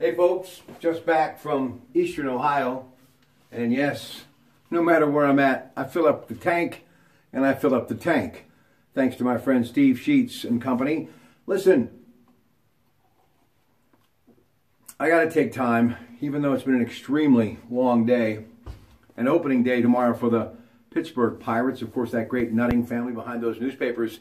Hey folks, just back from Eastern Ohio, and yes, no matter where I'm at, I fill up the tank, and I fill up the tank. Thanks to my friend Steve Sheets and company. Listen, I got to take time, even though it's been an extremely long day, an opening day tomorrow for the Pittsburgh Pirates, of course, that great nutting family behind those newspapers,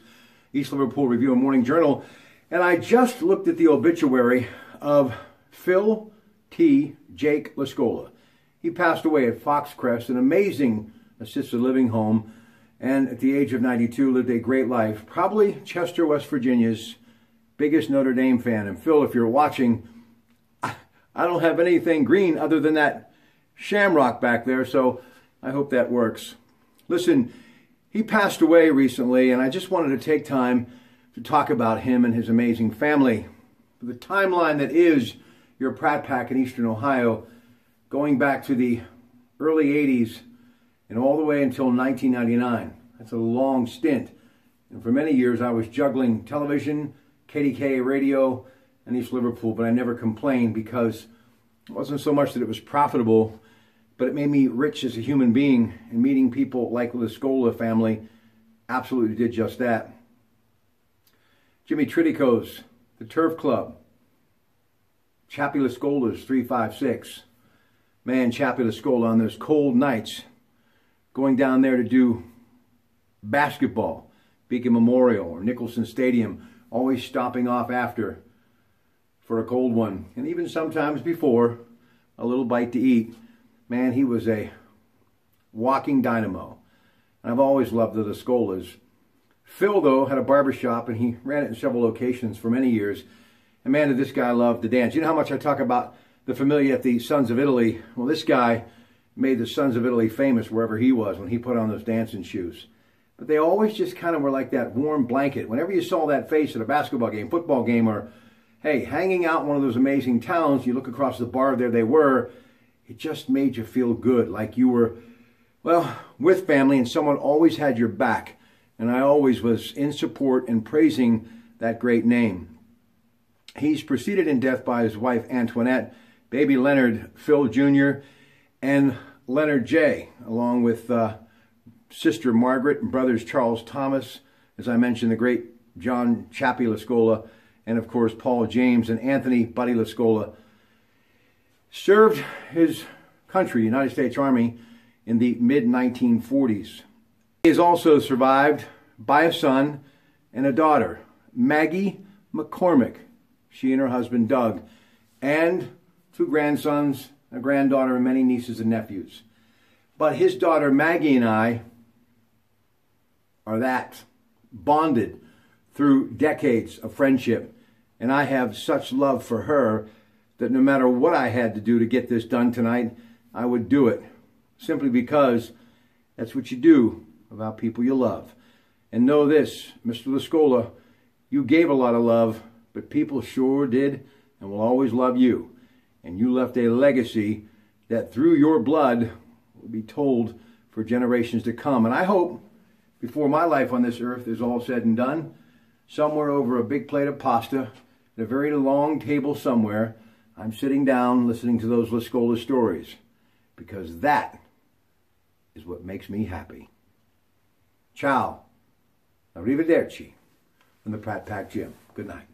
East Liverpool Review and Morning Journal, and I just looked at the obituary of Phil T. Jake Lascola. He passed away at Foxcrest, an amazing assisted living home, and at the age of 92 lived a great life. Probably Chester, West Virginia's biggest Notre Dame fan. And Phil, if you're watching, I don't have anything green other than that shamrock back there, so I hope that works. Listen, he passed away recently, and I just wanted to take time to talk about him and his amazing family. The timeline that is your Pratte Pack in Eastern Ohio, going back to the early 80s and all the way until 1999. That's a long stint. And for many years I was juggling television, KDK radio, and East Liverpool, but I never complained because it wasn't so much that it was profitable, but it made me rich as a human being, and meeting people like the Lascola family absolutely did just that. Jimmy Tritico's, the Turf Club, Chappie Lascola's 356. Man, Chappie Lascola on those cold nights, going down there to do basketball, Beacon Memorial or Nicholson Stadium, always stopping off after for a cold one, and even sometimes before, a little bite to eat. Man, he was a walking dynamo. And I've always loved the Lascolas. Phil, though, had a barber shop, and he ran it in several locations for many years. And man, did this guy love to dance. You know how much I talk about the familia at the Sons of Italy? Well, this guy made the Sons of Italy famous wherever he was when he put on those dancing shoes. But they always just kind of were like that warm blanket. Whenever you saw that face at a basketball game, football game, or, hey, hanging out in one of those amazing towns, you look across the bar, there they were, it just made you feel good, like you were, well, with family and someone always had your back. And I always was in support and praising that great name. He's preceded in death by his wife Antoinette, baby Leonard Phil Jr., and Leonard J., along with sister Margaret and brothers Charles Thomas, as I mentioned, the great John Chappie Lascola, and of course Paul James and Anthony Buddy Lascola. Served his country, United States Army, in the mid-1940s. He is also survived by a son and a daughter, Maggie McCormick, she and her husband Doug, and 2 grandsons, a granddaughter, and many nieces and nephews. But his daughter Maggie and I are that, bonded through decades of friendship, and I have such love for her that no matter what I had to do to get this done tonight, I would do it, simply because that's what you do about people you love. And know this, Mr. Lascola, you gave a lot of love, but people sure did and will always love you. And you left a legacy that through your blood will be told for generations to come. And I hope, before my life on this earth is all said and done, somewhere over a big plate of pasta, at a very long table somewhere, I'm sitting down listening to those Lascola stories, because that is what makes me happy. Ciao. Arrivederci from the Pratte Pack Gym. Good night.